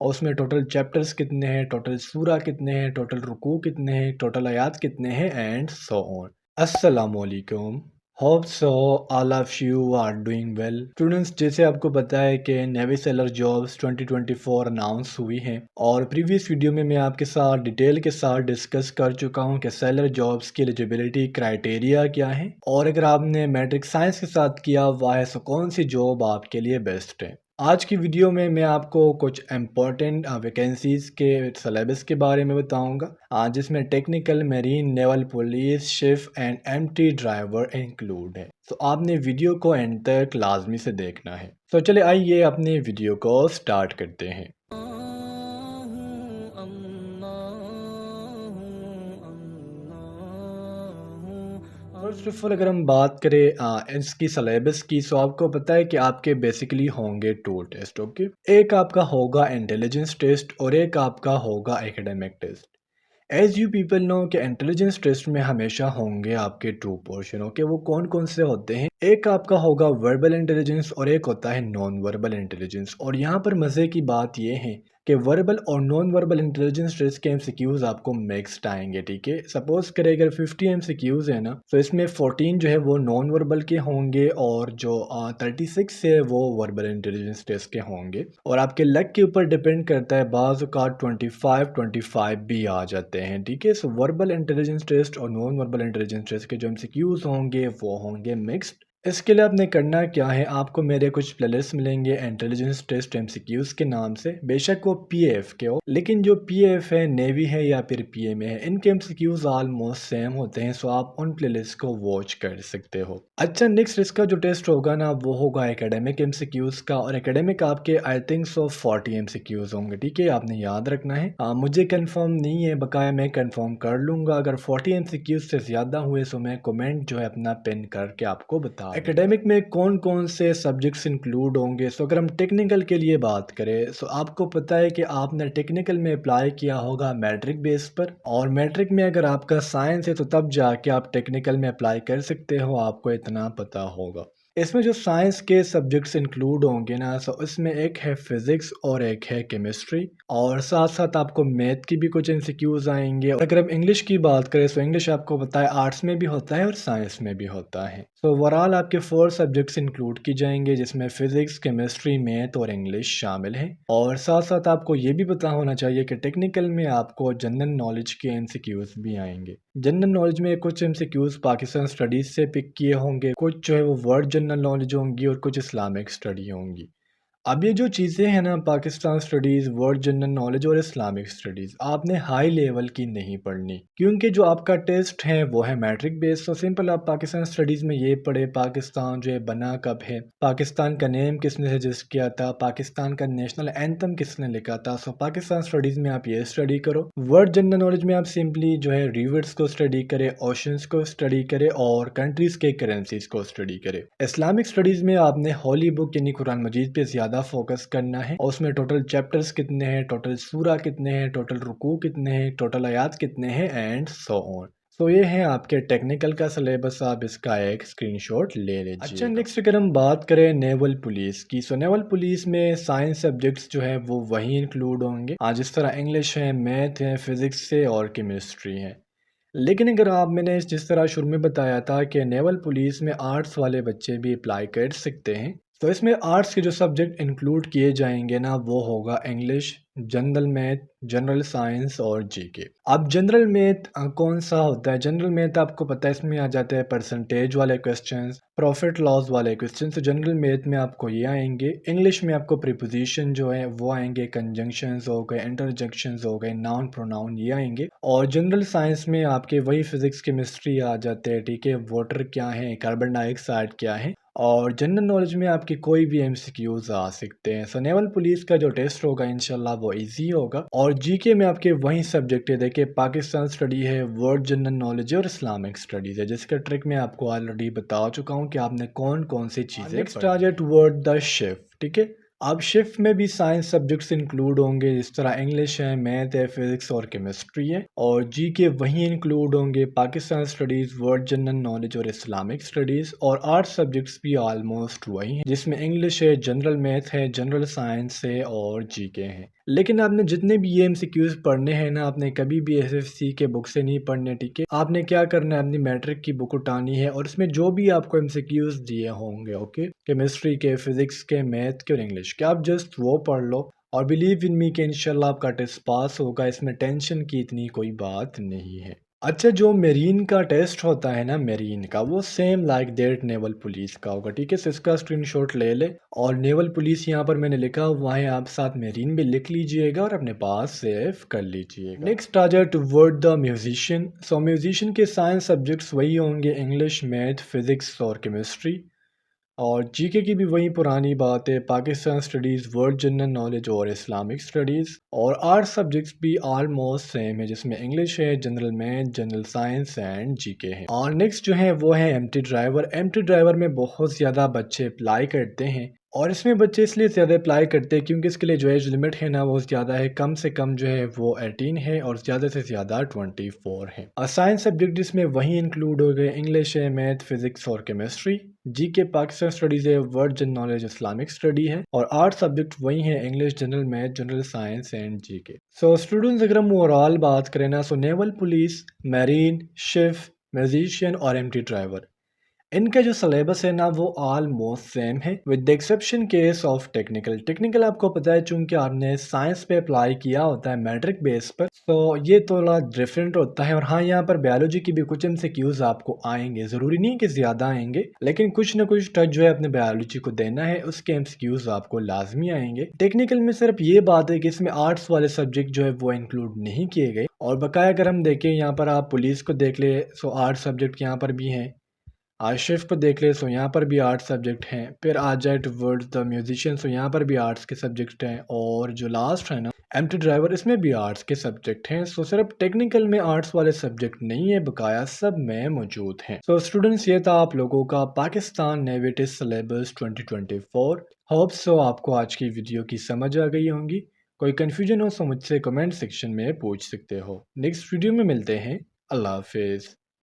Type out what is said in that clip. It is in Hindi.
और उसमें टोटल चैप्टर्स कितने हैं, टोटल सूरा कितने हैं, टोटल रुकू कितने हैं, टोटल आयात कितने हैं एंड सो ऑन। अस्सलामु अलैकुम। Hope so all of you are doing well. Students, जैसे आपको पता है कि नेवी सेलर जॉब्स 2024 अनाउंस हुई हैं और प्रीवियस वीडियो में मैं आपके साथ डिटेल के साथ डिस्कस कर चुका हूं कि सेलर जॉब्स की एलिजिबिलिटी क्राइटेरिया क्या है और अगर आपने मैट्रिक साइंस के साथ किया हुआ है तो कौन सी जॉब आपके लिए बेस्ट है। आज की वीडियो में मैं आपको कुछ इम्पोर्टेंट वैकेंसीज के सिलेबस के बारे में बताऊंगा जिसमें technical, marine, naval police, ship and MT driver include है। तो आपने वीडियो को एंड तक लाजमी से देखना है। तो चले आइए अपने वीडियो को स्टार्ट करते हैं। फर्स्ट ऑफ ऑल अगर हम बात करें इसकी सिलेबस की, तो आपको पता है कि आपके बेसिकली होंगे 2 टेस्ट। ओके, एक आपका होगा इंटेलिजेंस टेस्ट और एक आपका होगा academic test. As you people know कि इंटेलिजेंस टेस्ट में हमेशा होंगे आपके 2 पोर्शन। ओके, वो कौन कौन से होते हैं? एक आपका होगा वर्बल इंटेलिजेंस और एक होता है नॉन वर्बल इंटेलिजेंस। और यहाँ पर मज़े की बात यह है कि वर्बल और नॉन वर्बल इंटेलिजेंस टेस्ट के एमसीक्यूज आपको मिक्स्ड आएंगे। ठीक है, सपोज करें अगर 50 एमसीक्यूज है ना, तो इसमें 14 जो है वो नॉन वर्बल के होंगे और जो 36 है वो वर्बल इंटेलिजेंस टेस्ट के होंगे। और आपके लक के ऊपर डिपेंड करता है, बाज़ औक़ात 25 भी आ जाते हैं। ठीक है, सो वर्बल इंटेलिजेंस टेस्ट और नॉन वर्बल इंटेलिजेंस टेस्ट के जो एमसीक्यूज होंगे वो होंगे मिक्स्ड। इसके लिए आपने करना क्या है, आपको मेरे कुछ प्लेलिस्ट मिलेंगे इंटेलिजेंस टेस्ट एमसीक्यूज के नाम से। बेशक वो पीएफ के हो, लेकिन जो पीएफ है, नेवी है या फिर पीए में है, इनके एमसीक्यूज ऑलमोस्ट सेम होते हैं। सो आप उन प्लेलिस्ट को वॉच कर सकते हो। अच्छा, नेक्स्ट इसका जो टेस्ट होगा ना, वो होगा एकेडमिक एमसीक्यूज का। और एकेडमिक आपके आई थिंक सो 40 एमसीक्यूज होंगे। ठीक है, आपने याद रखना है। मुझे कंफर्म नहीं है, बकाया मैं कंफर्म कर लूंगा। अगर 40 एमसीक्यूज से ज्यादा हुए तो मैं कमेंट जो है अपना पिन करके आपको बता। एकेडमिक में कौन कौन से सब्जेक्ट्स इंक्लूड होंगे? सो अगर हम टेक्निकल के लिए बात करें, सो आपको पता है कि आपने टेक्निकल में अप्लाई किया होगा मैट्रिक बेस पर, और मैट्रिक में अगर आपका साइंस है तो तब जाके आप टेक्निकल में अप्लाई कर सकते हो, आपको इतना पता होगा। इसमें जो साइंस के सब्जेक्ट्स इंक्लूड होंगे ना, सो इसमें एक है फिजिक्स और एक है केमिस्ट्री, और साथ साथ आपको मैथ की भी कुछ एमसीक्यूज आएंगे। और अगर हम इंग्लिश की बात करें तो इंग्लिश आपको पता है आर्ट्स में भी होता है और साइंस में भी होता है। तो ओवरऑल आपके 4 सब्जेक्ट्स इंक्लूड की जाएंगे, जिसमें फिजिक्स, केमिस्ट्री, मैथ और इंग्लिश शामिल है। और साथ साथ आपको ये भी पता होना चाहिए कि टेक्निकल में आपको जनरल नॉलेज के एमसीक्यूज भी आएंगे। जनरल नॉलेज में कुछ एमसीक्यूज पाकिस्तान स्टडीज से पिक किए होंगे, कुछ जो है वो वर्ल्ड जनरल नॉलेज होंगी और कुछ इस्लामिक स्टडी होंगी। अब ये जो चीज़ें हैं ना, Pakistan studies, world general knowledge और इस्लामिक स्टडीज़, आपने हाई लेवल की नहीं पढ़नी, क्योंकि जो आपका टेस्ट है वो है मैट्रिक बेस्ड। तो सिंपल आप पाकिस्तान स्टडीज़ में ये पढ़े, पाकिस्तान जो है बना कब है, पाकिस्तान का नेम किसने सजेस्ट किया था, पाकिस्तान का नेशनल एंथम किसने लिखा था। सो पाकिस्तान स्टडीज़ में आप ये स्टडी करो। वर्ल्ड जनरल नॉलेज में आप सिंपली जो है रिवर्स को स्टडी करें, ओशंस को स्टडी करें और कंट्रीज़ के करेंसीज को स्टडी करें। इस्लामिक स्टडीज़ में आपने होली बुक यानी कुरान मजीद पे ज़्यादा फोकस करना है और उसमें टोटल चैप्टर्स कितने हैं, टोटल सूरा कितने हैं, टोटल रुकू कितने हैं, टोटल आयात कितने हैं एंड सो ऑन। तो ये है आपके टेक्निकल का सिलेबस, आप इसका एक स्क्रीनशॉट ले लीजिए। अच्छा, नेक्स्ट अगर हम बात करें नेवल पुलिस की, सो नेवल पुलिस में साइंस सब्जेक्ट्स जो है वो वही इंक्लूड होंगे, जिस तरह इंग्लिश है, मैथ है, फिजिक्स है और केमिस्ट्री है। लेकिन अगर आप, मैंने जिस तरह शुरू में बताया था कि नेवल पुलिस में आर्ट्स वाले बच्चे भी अप्लाई कर सकते हैं, तो इसमें आर्ट्स के जो सब्जेक्ट इंक्लूड किए जाएंगे ना, वो होगा English, general math, general science और जीके। अब जनरल मैथ कौन सा होता है? जनरल मैथ आपको पता है, इसमें आ जाते हैं परसेंटेज वाले क्वेश्चंस, प्रॉफिट लॉस वाले क्वेश्चन। तो जनरल मैथ में आपको ये आएंगे। इंग्लिश में आपको प्रीपोजिशन जो है वो आएंगे, कंजंक्शंस हो गए, इंटरजेक्शंस हो गए, नाउन प्रोनाउन ये आएंगे। और जनरल साइंस में आपके वही फिजिक्स, केमिस्ट्री आ जाते हैं। ठीक है, वाटर क्या है, कार्बन डाइऑक्साइड क्या है। और जनरल नॉलेज में आपके कोई भी एमसीक्यूज आ सकते हैं। सो नेवल पुलिस का जो टेस्ट होगा इंशाल्लाह वो इजी होगा। और जीके में आपके वही सब्जेक्ट है, देखिए पाकिस्तान स्टडी है, वर्ल्ड जनरल नॉलेज और इस्लामिक स्टडीज है, जिसका ट्रिक मैं आपको ऑलरेडी बता चुका हूँ कि आपने कौन कौन सी चीजें। नेक्स्ट आ जाए टुवर्ड द शिफ्ट। ठीक है, अब शिफ्ट में भी साइंस सब्जेक्ट्स इंक्लूड होंगे, जिस तरह इंग्लिश है, मैथ है, फिजिक्स और केमिस्ट्री है। और जीके वही इंक्लूड होंगे, Pakistan studies, world general knowledge और इस्लामिक स्टडीज़। और आर्ट्स सब्जेक्ट्स भी ऑलमोस्ट वही हैं, जिसमें इंग्लिश है, जनरल मैथ है, जनरल साइंस है और जीके है। लेकिन आपने जितने भी ये एमसीक्यूज पढ़ने हैं ना, आपने कभी भी एसएससी के बुक से नहीं पढ़ने, ठीक है। आपने क्या करना है, अपनी मैट्रिक की बुक उठानी है और इसमें जो भी आपको एमसीक्यूज दिए होंगे, ओके, केमिस्ट्री के, फिजिक्स के, मैथ के और इंग्लिश के, आप जस्ट वो पढ़ लो और बिलीव इन मी कि इंशाल्लाह आपका टेस्ट पास होगा। इसमें टेंशन की इतनी कोई बात नहीं है। अच्छा, जो मेरीन का टेस्ट होता है ना, मेरीन का, वो same like that naval police का होगा, ठीक है। सो इसका स्क्रीनशॉट ले ले और नेवल पुलिस यहाँ पर मैंने लिखा हुआ है, आप साथ मेरीन भी लिख लीजिएगा और अपने पास सेव कर लीजिएगा। नेक्स्ट आ जाए toward the musician. So musician के साइंस सब्जेक्ट्स वही होंगे, इंग्लिश, मैथ, फिजिक्स और केमिस्ट्री। और जीके की भी वही पुरानी बात है, Pakistan studies, world general knowledge और इस्लामिक स्टडीज़। और आर्ट्स सब्जेक्ट्स भी ऑलमोस्ट सेम है, जिसमें इंग्लिश है, general math, general science and GK है। और नेक्स्ट जो है वो है एमटी ड्राइवर। एमटी ड्राइवर में बहुत ज़्यादा बच्चे अप्लाई करते हैं और इसमें बच्चे इसलिए ज़्यादा अप्लाई करते हैं क्योंकि इसके लिए जो एज लिमिट है ना वो ज़्यादा है, कम से कम जो है वो 18 है और ज़्यादा से ज़्यादा 24 है। और साइंस सब्जेक्ट इसमें वही इंक्लूड हो गए, इंग्लिश है, मैथ, फिजिक्स और केमिस्ट्री। जीके पाकिस्तान स्टडीज़ है, world general knowledge Islamic study है। और आर्ट सब्जेक्ट वही है, English, general math, general science and GK. So students अगर हम ओवरऑल बात करें ना, सो नेवल पुलिस, मैरीन, शिफ, म्यूजिशियन और एमटी ड्राइवर, इनका जो सिलेबस है ना वो ऑलमोस्ट सेम है with the exception case of technical. Technical आपको पता है चूंकि आपने साइंस पे अप्लाई किया होता है मैट्रिक बेस पर, तो ये थोड़ा डिफरेंट होता है। और हाँ, यहाँ पर बायोलॉजी की भी कुछ एमसीक्यूज आपको आएंगे, ज़रूरी नहीं कि ज़्यादा आएंगे, लेकिन कुछ ना कुछ टच जो है अपने बायोलॉजी को देना है, उसके एमसीक्यूज आपको लाजमी आएंगे। टेक्निकल में सिर्फ ये बात है कि इसमें आर्ट्स वाले सब्जेक्ट जो है वो इंक्लूड नहीं किए गए। और बकाया अगर हम देखें यहाँ पर, आप पुलिस को देख ले, सो आर्ट्स सब्जेक्ट यहाँ पर भी हैं। आशिफ को देख ले, सो यहाँ पर भी आर्ट्स सब्जेक्ट हैं। फिर आ जाए टुवर्ड्स द म्यूजिशियन, सो यहाँ पर भी आर्ट्स के सब्जेक्ट हैं। और जो लास्ट है ना एमटी ड्राइवर, इसमें भी आर्ट्स के सब्जेक्ट हैं। सो सिर्फ टेक्निकल में आर्ट्स वाले सब्जेक्ट नहीं है, बकाया सब में मौजूद हैं। सो स्टूडेंट्स, ये था आप लोगों का Pakistan navy test syllabus 2024। Hope so आपको आज की वीडियो की समझ आ गई होंगी। कोई कन्फ्यूजन हो तो मुझसे कमेंट सेक्शन में पूछ सकते हो। नेक्स्ट वीडियो में मिलते हैं। अल्लाह हाफिज़।